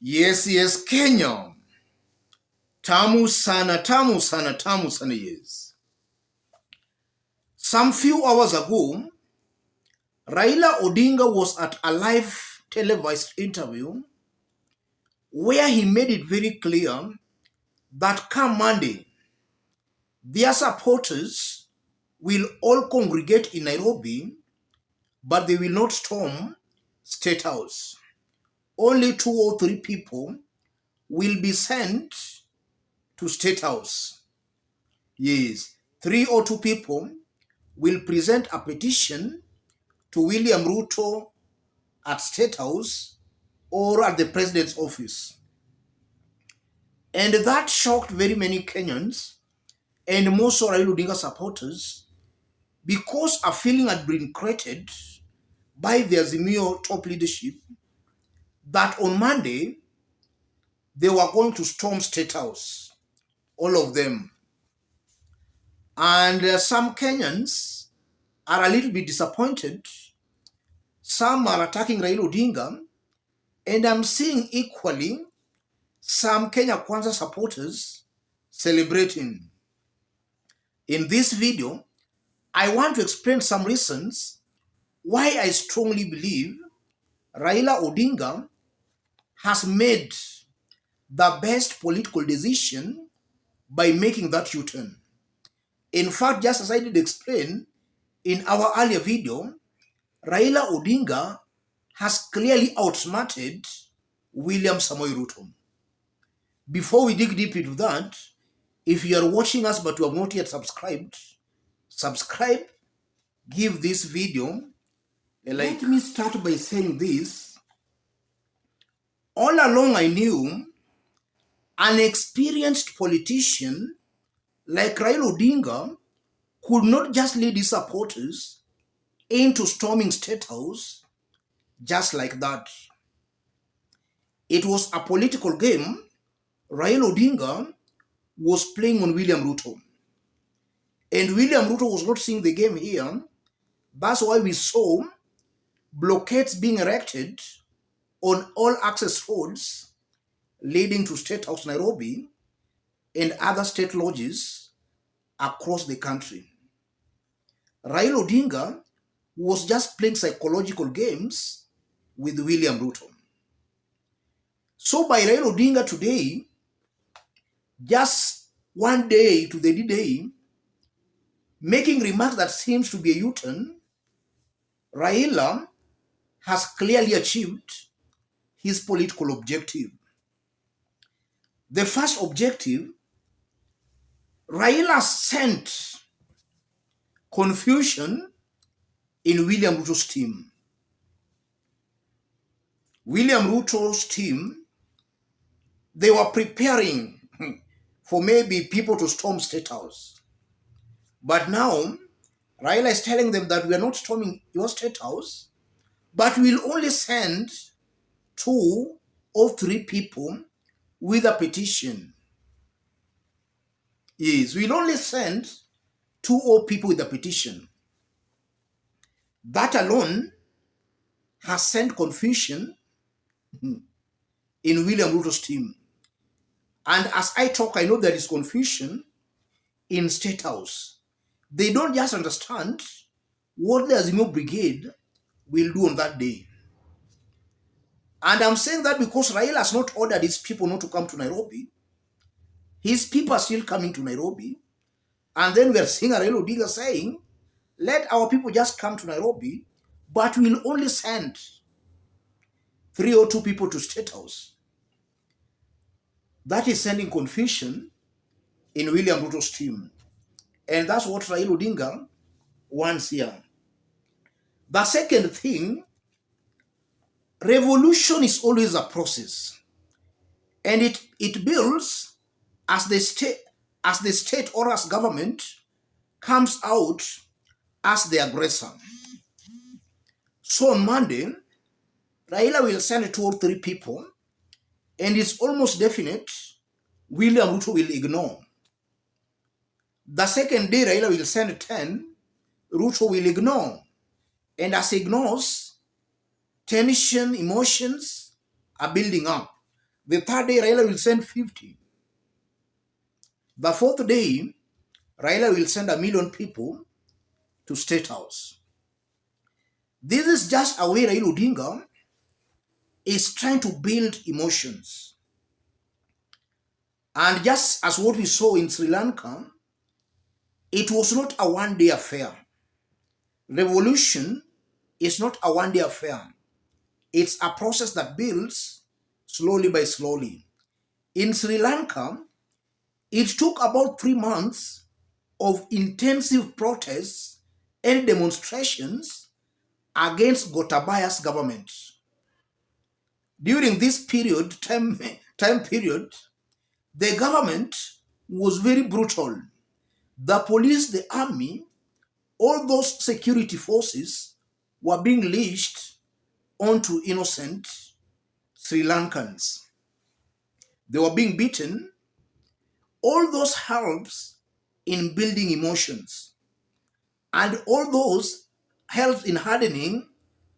Yes, Kenya. Tamu sana, tamu sana, tamu sana, yes. Some few hours ago, Raila Odinga was at a live televised interview where he made it very clear that come Monday, their supporters will all congregate in Nairobi, but they will not storm State House. Only 2 or 3 people will be sent to State House. Yes, 3 or 2 people will present a petition to William Ruto at State House or at the president's office. And that shocked very many Kenyans and most Raila Odinga supporters because a feeling had been created by the Azimio top leadership that on Monday they were going to storm State House, all of them. And some Kenyans are a little bit disappointed. Some are attacking Raila Odinga, and I'm seeing equally some Kenya Kwanza supporters celebrating. In this video, I want to explain some reasons why I strongly believe Raila Odinga has made the best political decision by making that U-turn. In fact, just as I did explain in our earlier video, Raila Odinga has clearly outsmarted William Samoei Ruto. Before we dig deep into that, if you are watching us but you have not yet subscribed, subscribe, give this video a like. Let me start by saying this. All along I knew an experienced politician like Raila Odinga could not just lead his supporters into storming State House just like that. It was a political game Raila Odinga was playing on William Ruto. And William Ruto was not seeing the game here. That's why we saw blockades being erected on all access roads leading to State House Nairobi and other state lodges across the country. Raila Odinga was just playing psychological games with William Ruto. So by Raila Odinga today, just one day to the D-Day, making remarks that seems to be a U-turn, Raila has clearly achieved his political objective. The first objective, Raila sent confusion in William Ruto's team. William Ruto's team, they were preparing for maybe people to storm State House. But now, Raila is telling them that we are not storming your State House, but we'll only send 2 or 3 people with a petition. Yes, we'll only send 2 or people with a petition. That alone has sent confusion in William Ruto's team. And as I talk, I know there is confusion in State House. They don't just understand what the Azimio Brigade will do on that day. And I'm saying that because Raila has not ordered his people not to come to Nairobi. His people are still coming to Nairobi. And then we are seeing Raila Odinga saying, let our people just come to Nairobi, but we'll only send 3 or 2 people to State House. That is sending confusion in William Ruto's team. And that's what Raila Odinga wants here. The second thing, revolution is always a process. And it builds as the state or as government comes out as the aggressor. So on Monday, Raila will send 2 or 3 people, and it's almost definite William Ruto will ignore. The second day, Raila will send 10, Ruto will ignore. And as he ignores, tension, emotions are building up. The third day, Raila will send 50. The fourth day, Raila will send 1,000,000 people to State House. This is just a way Raila Odinga is trying to build emotions. And just as what we saw in Sri Lanka, it was not a one-day affair. Revolution is not a one-day affair. It's a process that builds slowly by slowly. In Sri Lanka, it took about 3 months of intensive protests and demonstrations against Gotabaya's government. During this time period, the government was very brutal. The police, the army, all those security forces were being leashed onto innocent Sri Lankans. They were being beaten. All those helps in building emotions, and all those helped in hardening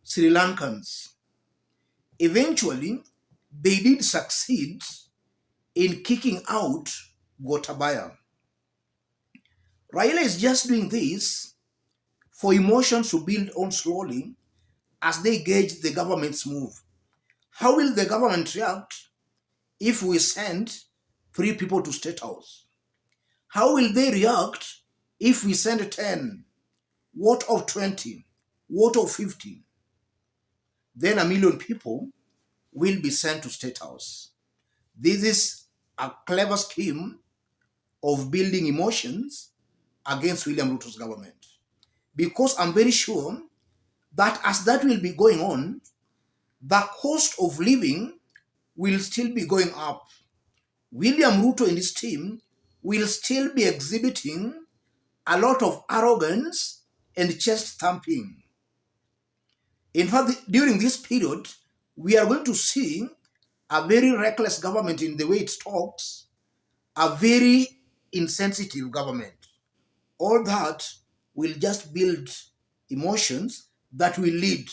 Sri Lankans. Eventually, they did succeed in kicking out Gotabaya. Raila is just doing this for emotions to build on slowly as they gauge the government's move. How will the government react if we send 3 people to State House? How will they react if we send 10? What of 20? What of 50? Then 1,000,000 people will be sent to State House. This is a clever scheme of building emotions against William Ruto's government. Because I'm very sure that as that will be going on, the cost of living will still be going up. William Ruto and his team will still be exhibiting a lot of arrogance and chest thumping. In fact, during this period, we are going to see a very reckless government in the way it talks, a very insensitive government. All that will just build emotions that will lead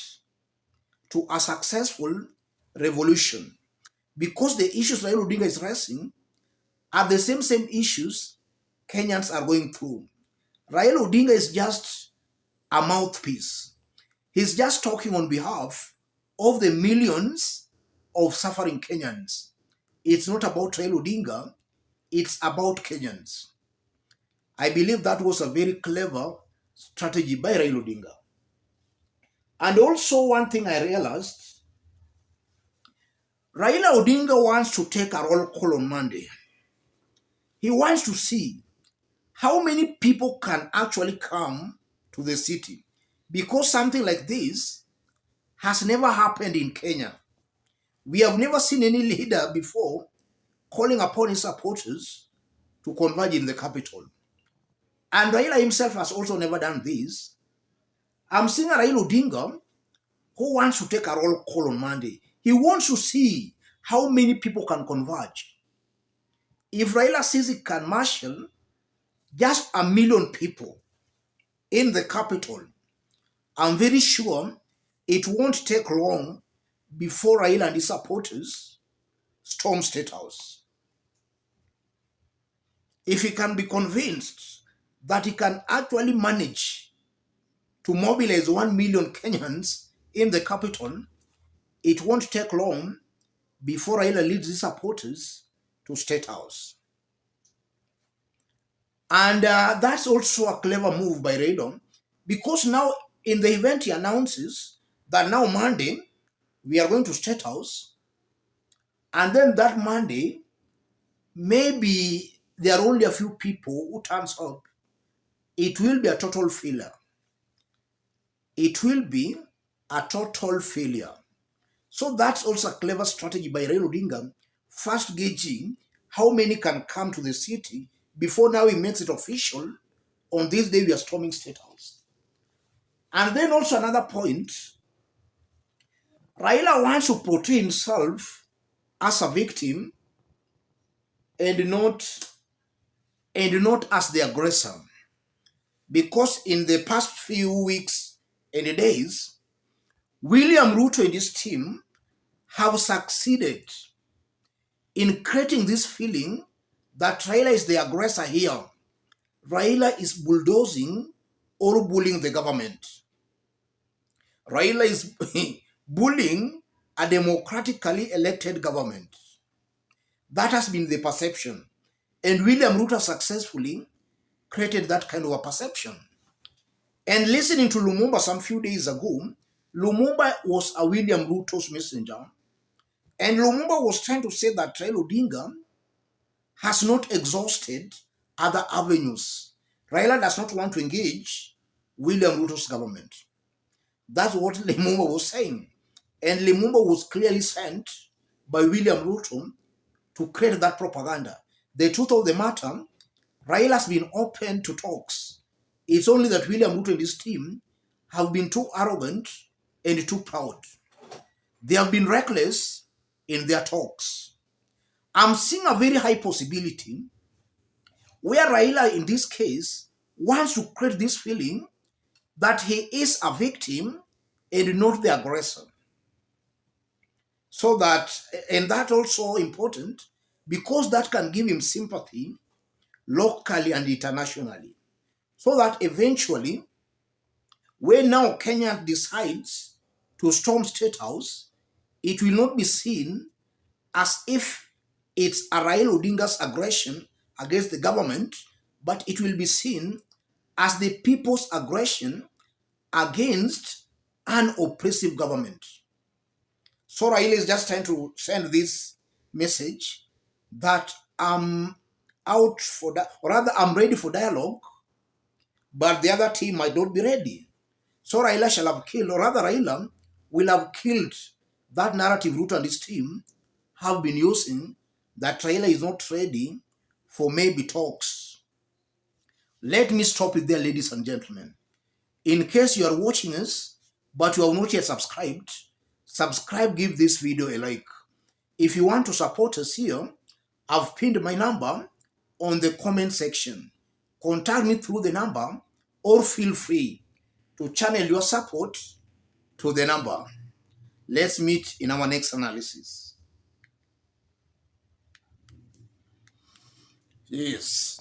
to a successful revolution. Because the issues Raila Odinga is raising are the same issues Kenyans are going through. Raila Odinga is just a mouthpiece. He's just talking on behalf of the millions of suffering Kenyans. It's not about Raila Odinga, it's about Kenyans. I believe that was a very clever strategy by Raila Odinga. And also one thing I realized, Raila Odinga wants to take a roll call on Monday. He wants to see how many people can actually come to the city, because something like this has never happened in Kenya. We have never seen any leader before calling upon his supporters to converge in the capital. And Raila himself has also never done this. I'm seeing a Raila Odinga who wants to take a roll call on Monday. He wants to see how many people can converge. If Raila says he can marshal just 1,000,000 people in the capital, I'm very sure it won't take long before Raila and his supporters storm State House. If he can be convinced that he can actually manage to mobilize 1,000,000 Kenyans in the capital, it won't take long before Raila leads his supporters to State House. And that's also a clever move by Raila, because now in the event he announces that now Monday we are going to State House, and then that Monday maybe there are only a few people who turns up, it will be a total failure. It will be a total failure. So that's also a clever strategy by Raila Odinga, first gauging how many can come to the city before now he makes it official. On this day we are storming State House. And then also another point, Raila wants to portray himself as a victim and not as the aggressor. Because in the past few weeks and days, William Ruto and his team have succeeded in creating this feeling that Raila is the aggressor here. Raila is bulldozing or bullying the government. Raila is bullying a democratically elected government. That has been the perception. And William Ruto successfully created that kind of a perception. And listening to Lumumba some few days ago, Lumumba was a William Ruto's messenger. And Lumumba was trying to say that Raila Odinga has not exhausted other avenues. Raila does not want to engage William Ruto's government. That's what Lumumba was saying. And Lumumba was clearly sent by William Ruto to create that propaganda. The truth of the matter, Raila has been open to talks. It's only that William Ruto and his team have been too arrogant and too proud. They have been reckless in their talks. I'm seeing a very high possibility where Raila, in this case, wants to create this feeling that he is a victim and not the aggressor. So that, and that also important, because that can give him sympathy locally and internationally. So that eventually, when now Kenya decides to storm State House, it will not be seen as if it's a Raila Odinga's aggression against the government, but it will be seen as the people's aggression against an oppressive government. So Raila is just trying to send this message that I'm out for that, or rather I'm ready for dialogue, but the other team might not be ready. So Raila shall have killed, or rather Raila will have killed that narrative Ruto and his team have been using, that Raila is not ready for maybe talks. Let me stop it there, ladies and gentlemen. In case you are watching us, but you have not yet subscribed, subscribe, give this video a like. If you want to support us here, I've pinned my number on the comment section. Contact me through the number, or feel free to channel your support to the number. Let's meet in our next analysis. Yes.